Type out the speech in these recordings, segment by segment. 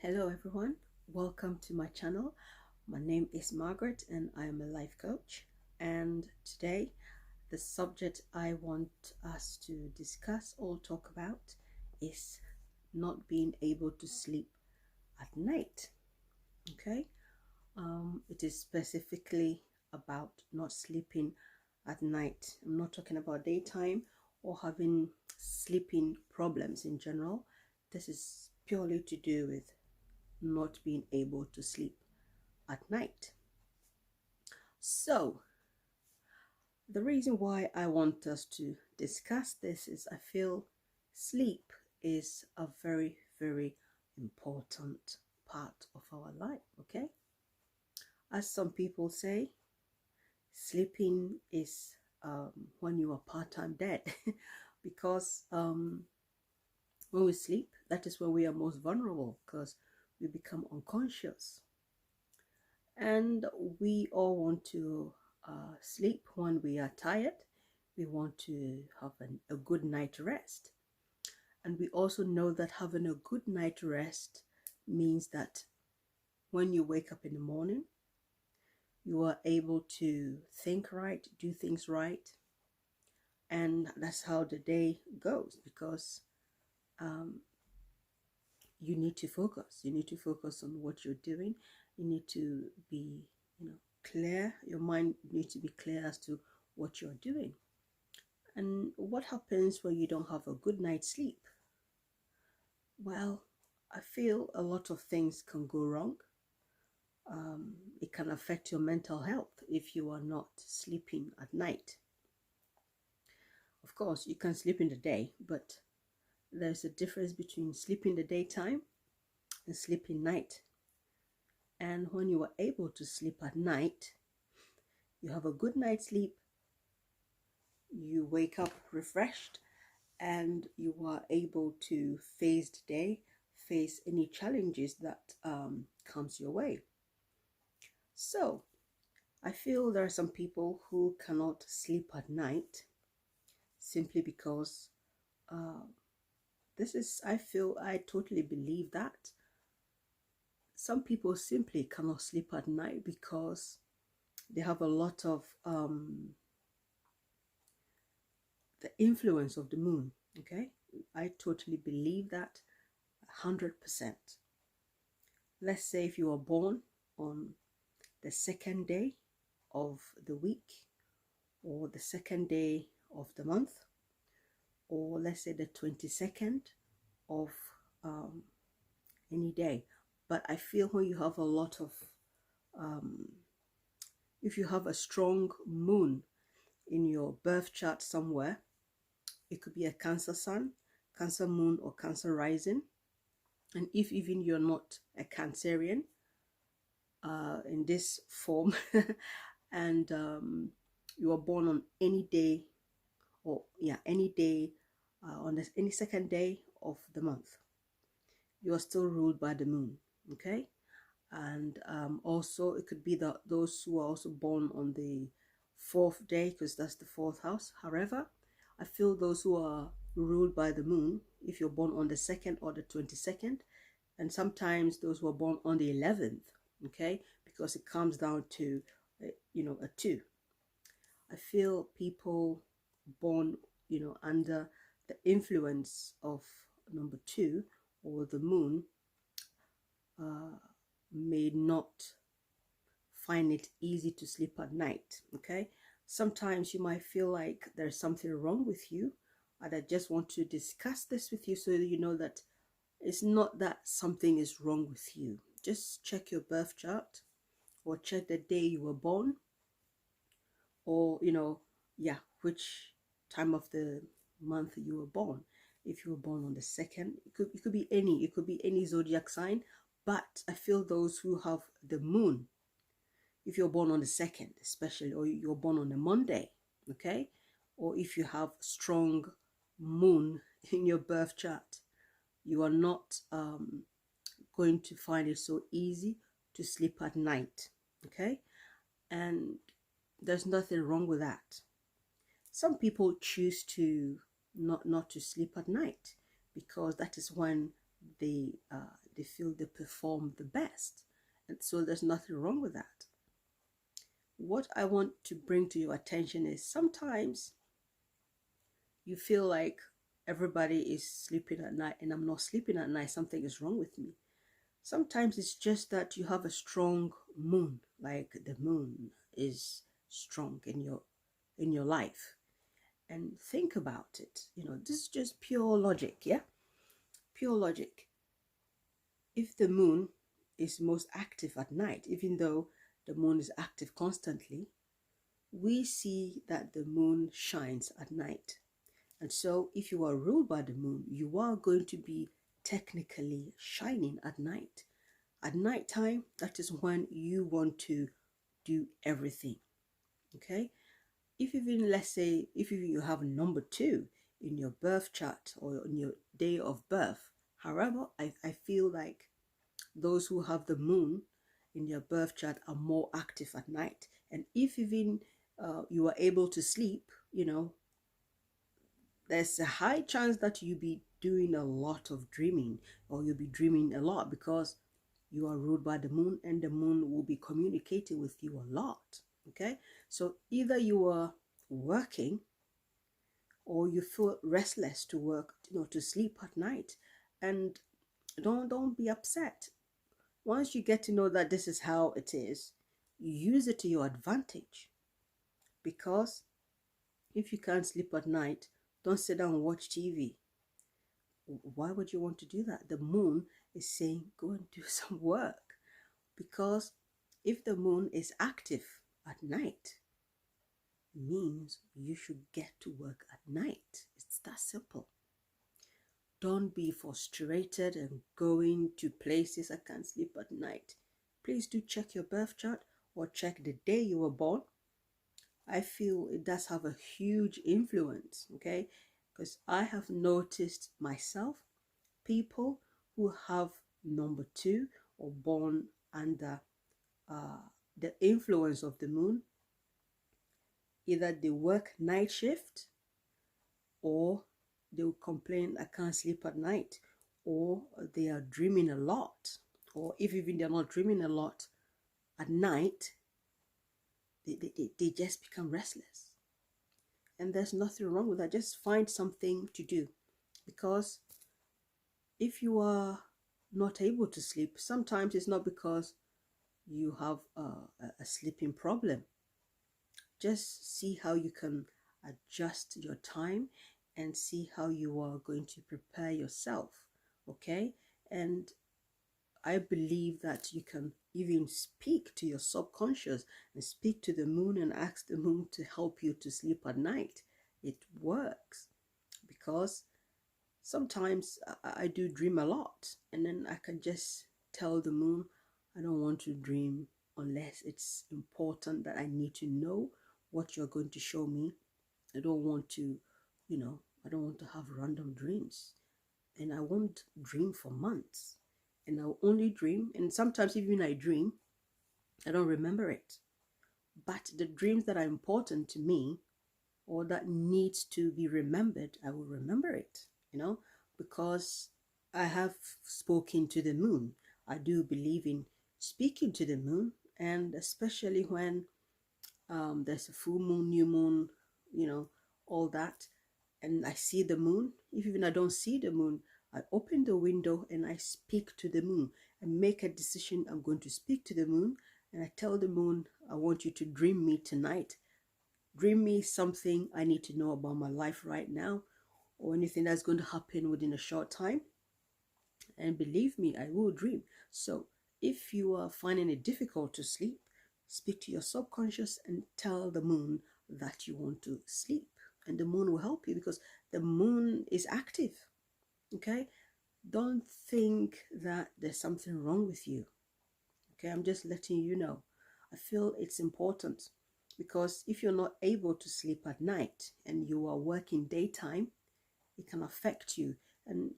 Hello everyone, welcome to my channel. My name is Margaret and I am a life coach, and today the subject I want us to discuss or talk about is not being able to sleep at night. Okay, it is specifically about not sleeping at night. I'm not talking about daytime or having sleeping problems in general. This is purely to do with not being able to sleep at night. So, the reason why I want us to discuss this is I feel sleep is a very, very important part of our life, okay? As some people say, sleeping is when you are part-time dead because when we sleep, that is when we are most vulnerable because we become unconscious. And we all want to sleep when we are tired. We want to have a good night rest. And we also know that having a good night rest means that when you wake up in the morning, you are able to think right, do things right. And that's how the day goes, because you need to focus. You need to focus on what you're doing. You need to be, clear. Your mind needs to be clear as to what you're doing. And what happens when you don't have a good night's sleep? Well, I feel a lot of things can go wrong. It can affect your mental health if you are not sleeping at night. Of course, you can sleep in the day, but there's a difference between sleeping the daytime and sleeping night. And when you are able to sleep at night, you have a good night's sleep, you wake up refreshed, and you are able to face the day, face any challenges that comes your way. So I feel there are some people who cannot sleep at night simply because I totally believe that some people simply cannot sleep at night because they have a lot of the influence of the moon. Okay, I totally believe that 100%. Let's say if you are born on the second day of the week, or the second day of the month, or let's say the 22nd of any day. But I feel when you have a lot of if you have a strong moon in your birth chart somewhere, it could be a Cancer sun, Cancer moon, or Cancer rising. And if even you're not a Cancerian in this form and you are born on any day, or any day on any second day of the month, you are still ruled by the moon. Okay, and also it could be those who are also born on the fourth day, because that's the fourth house. However, I feel those who are ruled by the moon, if you're born on the 2nd or the 22nd, and sometimes those who are born on the 11th, okay, because it comes down to a 2. I feel people born under the influence of number 2 or the moon may not find it easy to sleep at night. Okay, sometimes you might feel like there's something wrong with you, and I just want to discuss this with you so that you know that it's not that something is wrong with you. Just check your birth chart, or check the day you were born, or which time of the month you were born. If you were born on the 2nd, it could be any zodiac sign. But I feel those who have the moon, if you're born on the 2nd especially, or you're born on a Monday, okay, or if you have strong moon in your birth chart, you are not going to find it so easy to sleep at night. Okay, and there's nothing wrong with that. Some people choose to not to sleep at night because that is when they they feel they perform the best. And so there's nothing wrong with that. What I want to bring to your attention is sometimes you feel like everybody is sleeping at night and I'm not sleeping at night, something is wrong with me. Sometimes it's just that you have a strong moon, like the moon is strong in your life. And think about it. This is just pure logic, yeah? Pure logic. If the moon is most active at night, even though the moon is active constantly, we see that the moon shines at night. And so if you are ruled by the moon, you are going to be technically shining at night. At night time, that is when you want to do everything. Okay? If even, let's say, if even you have number 2 in your birth chart or on your day of birth, however, I feel like those who have the moon in their birth chart are more active at night. And if even you are able to sleep, there's a high chance that you'll be doing a lot of dreaming, or you'll be dreaming a lot, because you are ruled by the moon and the moon will be communicating with you a lot. Okay, so either you are working or you feel restless to work, to sleep at night. And don't be upset. Once you get to know that this is how it is, use it to your advantage. Because if you can't sleep at night, don't sit down and watch TV. Why would you want to do that? The moon is saying go and do some work. Because if the moon is active at night, it means you should get to work at night. It's that simple. Don't be frustrated and going to places. I can't sleep at night. Please do check your birth chart or check the day you were born. I feel it does have a huge influence, okay? Because I have noticed myself, people who have number 2 or born under the influence of the moon, either they work night shift or they will complain, I can't sleep at night, or they are dreaming a lot, or if even they're not dreaming a lot at night, they just become restless. And there's nothing wrong with that. Just find something to do, because if you are not able to sleep, sometimes it's not because you have a sleeping problem. Just see how you can adjust your time and see how you are going to prepare yourself, okay? And I believe that you can even speak to your subconscious and speak to the moon and ask the moon to help you to sleep at night. It works, because sometimes I do dream a lot, and then I can just tell the moon, I don't want to dream unless it's important that I need to know what you're going to show me. I don't want to, I don't want to have random dreams. And I won't dream for months. And I'll only dream, and sometimes even I dream, I don't remember it. But the dreams that are important to me or that needs to be remembered, I will remember it, because I have spoken to the moon. I do believe in speaking to the moon, and especially when there's a full moon, new moon, all that, and I see the moon. If even I don't see the moon, I open the window and I speak to the moon and make a decision. I'm going to speak to the moon, and I tell the moon, I want you to dream me tonight. Dream me something I need to know about my life right now, or anything that's going to happen within a short time. And believe me, I will dream. So if you are finding it difficult to sleep, speak to your subconscious and tell the moon that you want to sleep, and the moon will help you, because the moon is active. Okay, don't think that there's something wrong with you. Okay, I'm just letting you know. I feel it's important, because if you're not able to sleep at night and you are working daytime, it can affect you. And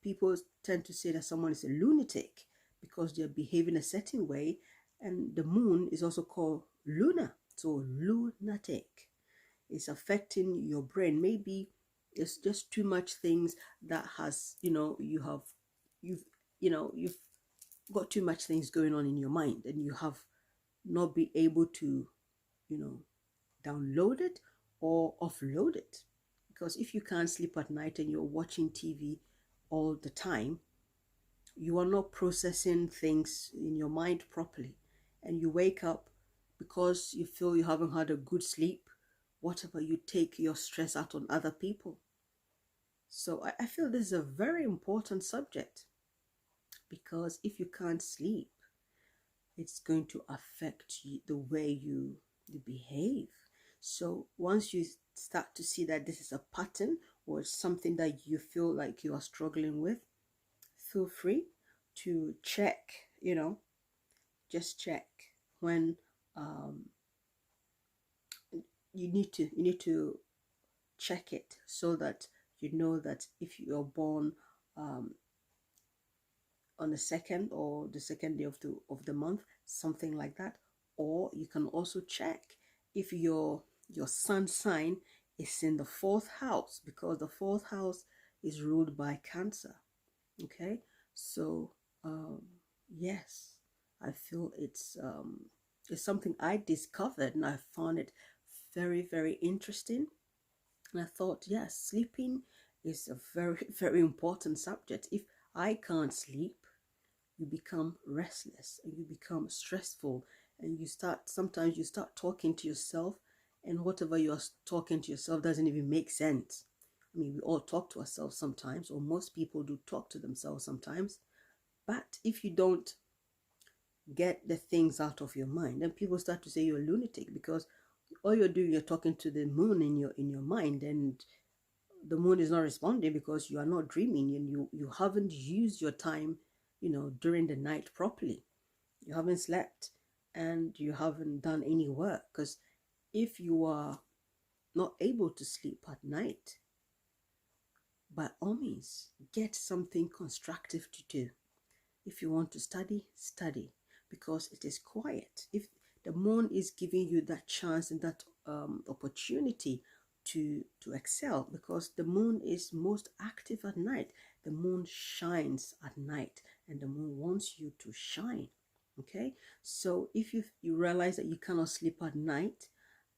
people tend to say that someone is a lunatic because they're behaving a certain way, and the moon is also called lunar, so lunatic. It's affecting your brain. Maybe it's just too much things that has, you've you've got too much things going on in your mind and you have not been able to, download it or offload it. Because if you can't sleep at night and you're watching TV all the time, you are not processing things in your mind properly. And you wake up because you feel you haven't had a good sleep, whatever, you take your stress out on other people. So I feel this is a very important subject, because if you can't sleep, it's going to affect you, the way you behave. So once you start to see that this is a pattern or something that you feel like you are struggling with, feel free to check, just check when you need to check it, so that you know that if you're born on the second or the second day of the month, something like that. Or you can also check if your sun sign is in the fourth house, because the fourth house is ruled by Cancer. Okay, so yes, I feel it's something I discovered and I found it very, very interesting. And I thought, yes, sleeping is a very, very important subject. If I can't sleep, you become restless and you become stressful, and sometimes you start talking to yourself, and whatever you're talking to yourself doesn't even make sense. I mean, we all talk to ourselves sometimes, or most people do talk to themselves sometimes. But if you don't get the things out of your mind, then people start to say you're a lunatic, because all you're doing, you're talking to the moon in your mind, and the moon is not responding because you are not dreaming, and you haven't used your time, during the night properly. You haven't slept and you haven't done any work. Because if you are not able to sleep at night, by all means, get something constructive to do. If you want to study, study, because it is quiet. If the moon is giving you that chance and that opportunity to excel, because the moon is most active at night. The moon shines at night, and the moon wants you to shine. Okay, so if you realize that you cannot sleep at night,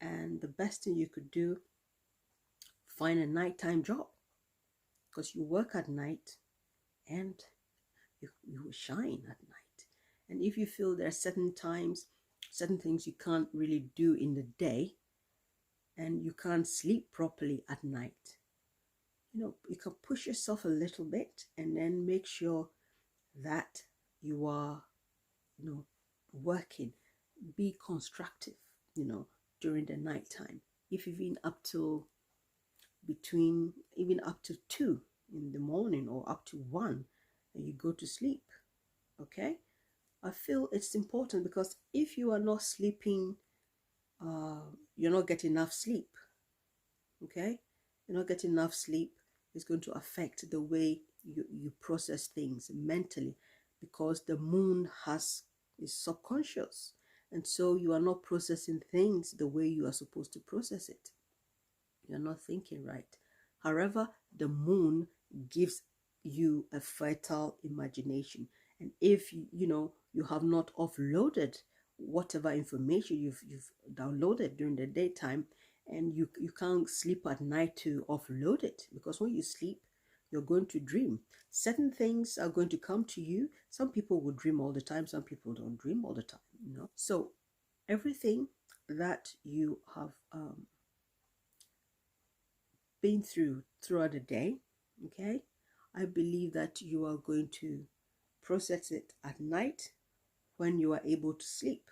and the best thing you could do, find a nighttime job, because you work at night and you will shine at night. And if you feel there are certain times, certain things you can't really do in the day, and you can't sleep properly at night, you can push yourself a little bit, and then make sure that you are, working. Be constructive, during the night time. If you've been up to even up to 2 in the morning, or up to 1, and you go to sleep, okay? I feel it's important, because if you are not sleeping, you're not getting enough sleep, okay? You're not getting enough sleep. It's going to affect the way you process things mentally, because the moon is subconscious, and so you are not processing things the way you are supposed to process it. You're not thinking right. However, the moon gives you a fertile imagination, and if you have not offloaded whatever information you've downloaded during the daytime, and you can't sleep at night to offload it, because when you sleep, you're going to dream. Certain things are going to come to you. Some people will dream all the time, some people don't dream all the time, so everything that you have been throughout the day, okay, I believe that you are going to process it at night when you are able to sleep.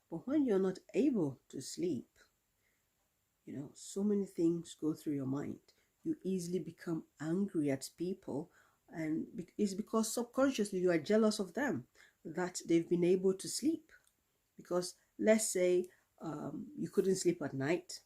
But when you're not able to sleep, so many things go through your mind. You easily become angry at people, and it's because subconsciously you are jealous of them, that they've been able to sleep. Because let's say you couldn't sleep at night,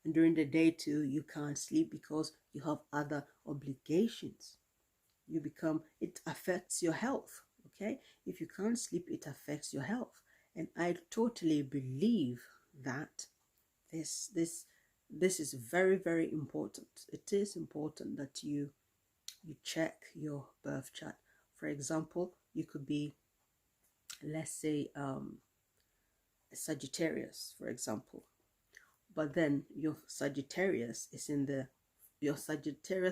and during the day too you can't sleep because you have other obligations. It affects your health. Okay, if you can't sleep, it affects your health. And I totally believe that this is very, very important. It is important that you check your birth chart For example, you could be, let's say, Sagittarius, for example, but then your Sagittarius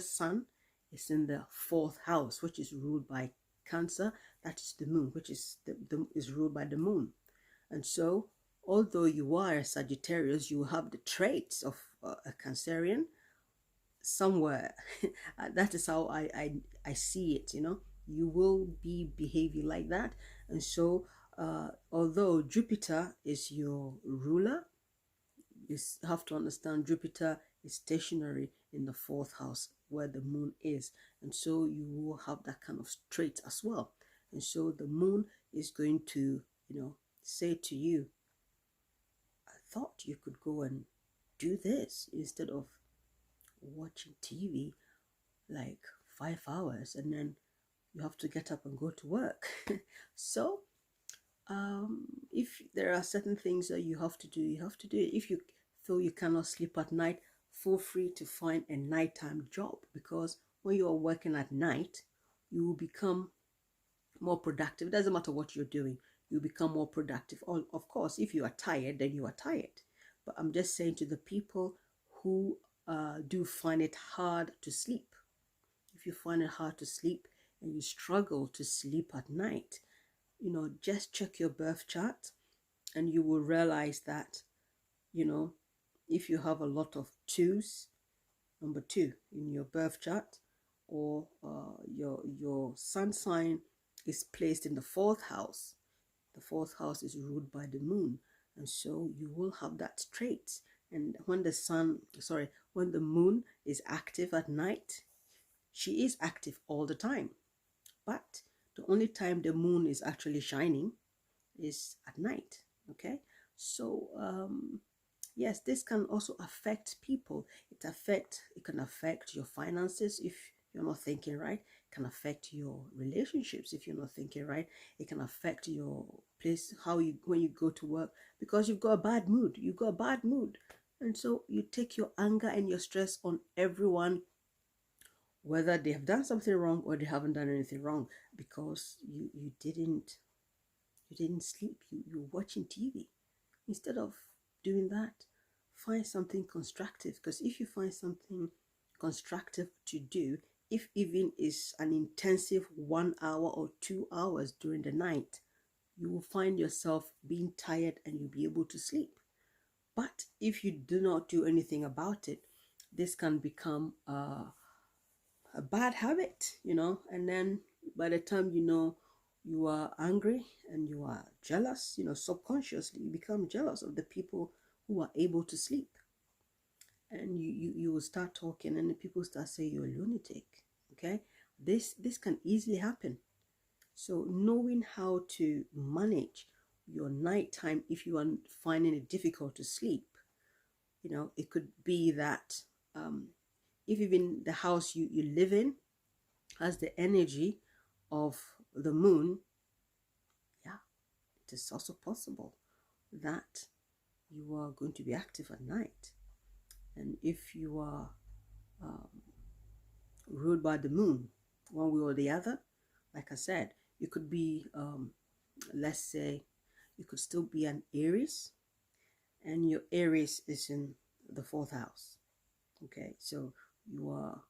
sun is in the fourth house, which is ruled by Cancer. That is the moon, which is is ruled by the moon. And so, although you are a Sagittarius, you have the traits of a Cancerian somewhere. That is how I see it. You will be behaving like that. And so, although Jupiter is your ruler, you have to understand Jupiter is stationary in the fourth house where the moon is. And so you will have that kind of trait as well. And so the moon is going to, say to you, I thought you could go and do this instead of watching TV like 5 hours and then you have to get up and go to work. So if there are certain things that you have to do, you have to do it. If you feel you cannot sleep at night, feel free to find a nighttime job, because when you are working at night, you will become more productive. It doesn't matter what you're doing, you become more productive. Of course, if you are tired, then you are tired. But I'm just saying to the people who do find it hard to sleep, if you find it hard to sleep and you struggle to sleep at night, just check your birth chart and you will realize that, if you have a lot of twos, number 2 in your birth chart, or your sun sign is placed in the fourth house. The fourth house is ruled by the moon, and so you will have that trait. And when the moon is active at night, she is active all the time, but the only time the moon is actually shining is at night. Okay, so yes, this can also affect people. It can affect your finances if you're not thinking right. It can affect your relationships if you're not thinking right. It can affect your place, when you go to work, because you've got a bad mood. And so you take your anger and your stress on everyone, whether they have done something wrong or they haven't done anything wrong, because you didn't sleep. You're watching TV. Instead of doing that, find something constructive, because if you find something constructive to do, if even is an intensive 1 hour or 2 hours during the night, you will find yourself being tired and you'll be able to sleep. But if you do not do anything about it, this can become a bad habit, and then by the time you are angry and you are jealous, subconsciously you become jealous of the people who are able to sleep, and you will start talking and the people start saying you're a lunatic. Okay, this can easily happen. So knowing how to manage your nighttime, if you are finding it difficult to sleep, it could be that if even the house you live in has the energy of the moon, yeah, it is also possible that you are going to be active at night. And if you are ruled by the moon, one way or the other, like I said, you could be, let's say, you could still be an Aries, and your Aries is in the fourth house. Okay, so you are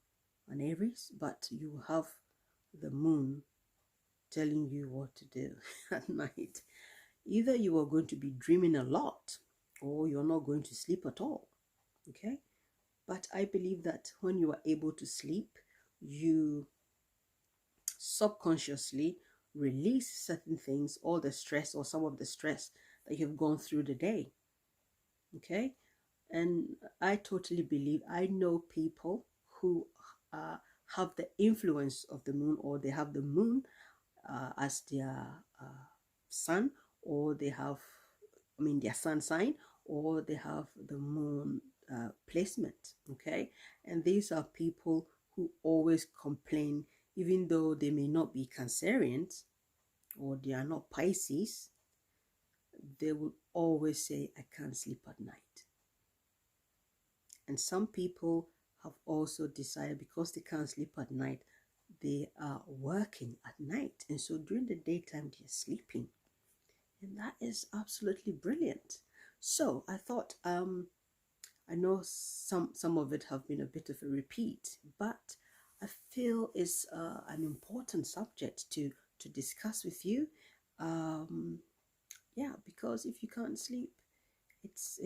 an Aries, but you have the moon telling you what to do at night. Either you are going to be dreaming a lot, or you're not going to sleep at all. Okay, but I believe that when you are able to sleep, you subconsciously release certain things, all the stress or some of the stress that you've gone through the day. Okay, and I totally believe, I know people who have the influence of the moon, or they have the moon as their sun, or they have, their sun sign, or they have the moon placement. Okay, and these are people who always complain, even though they may not be Cancerians or they are not Pisces. They will always say, I can't sleep at night. And some people have also decided, because they can't sleep at night, they are working at night, and so during the daytime they're sleeping, and that is absolutely brilliant. So I thought, I know some of it have been a bit of a repeat, but I feel it's an important subject to discuss with you. Yeah, because if you can't sleep, it's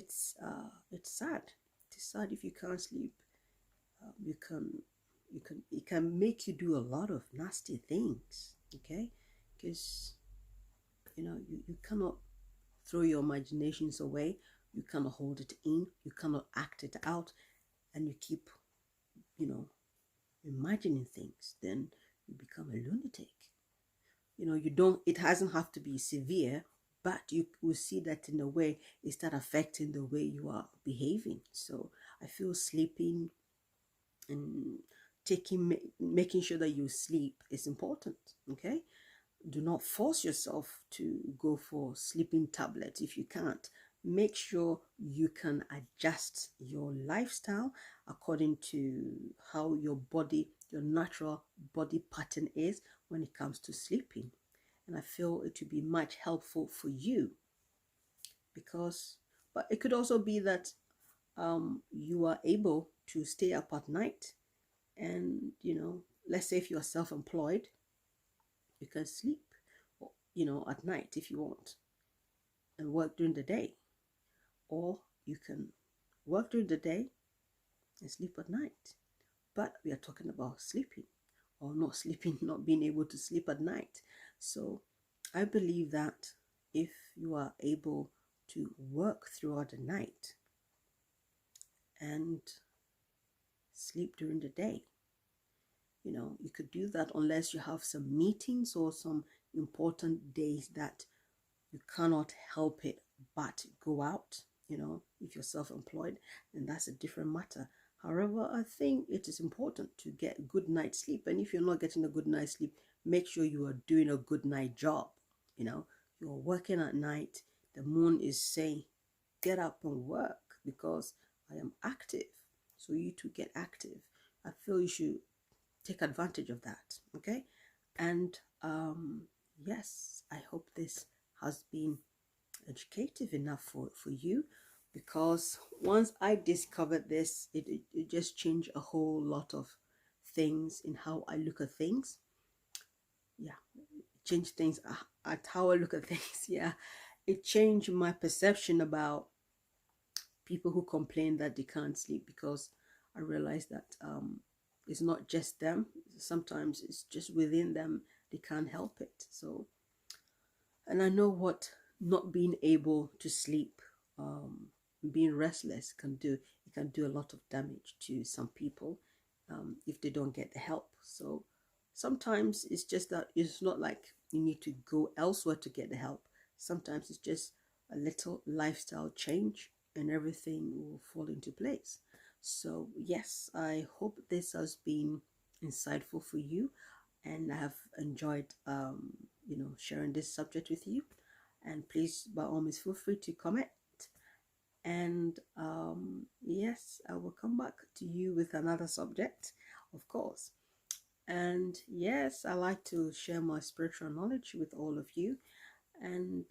sad. It's sad if you can't sleep. You can it can make you do a lot of nasty things. Okay, because you cannot throw your imaginations away. You cannot hold it in. You cannot act it out, and you keep you know imagining things. Then you become a lunatic. You don't, it hasn't have to be severe, but you will see that in a way it start affecting the way you are behaving. So I feel sleeping and making sure that you sleep is important. Okay, do not force yourself to go for sleeping tablets if you can't. Make sure you can adjust your lifestyle according to how your natural body pattern is when it comes to sleeping. And I feel it would be much helpful for you, but it could also be that you are able to stay up at night, and let's say if you are self-employed, you can sleep at night if you want and work during the day, or you can work during the day and sleep at night. But we are talking about sleeping, or not sleeping, not being able to sleep at night. So I believe that if you are able to work throughout the night and sleep during the day, you could do that unless you have some meetings or some important days that you cannot help it but go out. If you're self-employed, then that's a different matter. However, I think it is important to get a good night's sleep, and if you're not getting a good night's sleep, make sure you are doing a good night job. You're working at night, the moon is saying get up and work because I am active, so you to get active. I feel you should take advantage of that. Okay, and yes, I hope this has been educative enough for you, because once I discovered this, it just changed a whole lot of things in how I look at things. Yeah, it changed things at how I look at things. Yeah, it changed my perception about people who complain that they can't sleep, because I realized that it's not just them. Sometimes it's just within them. They can't help it. So, and I know what not being able to sleep, being restless can do. It can do a lot of damage to some people if they don't get the help. So sometimes it's just that it's not like you need to go elsewhere to get the help. Sometimes it's just a little lifestyle change and everything will fall into place. So yes, I hope this has been insightful for you, and I have enjoyed sharing this subject with you. And please, by all means, feel free to comment, and yes, I will come back to you with another subject, of course. And yes, I like to share my spiritual knowledge with all of you, and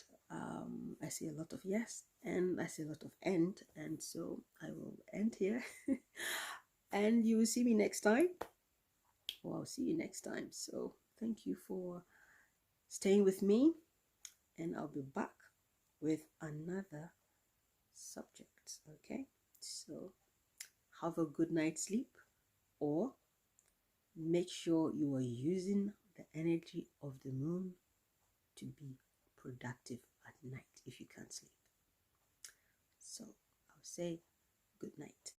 I see a lot of yes and I see a lot of end, and so I will end here. And you will see me next time, or I'll see you next time. So thank you for staying with me, and I'll be back with another subject. Okay, so have a good night's sleep, or make sure you are using the energy of the moon to be productive at night if you can't sleep. So I'll say good night.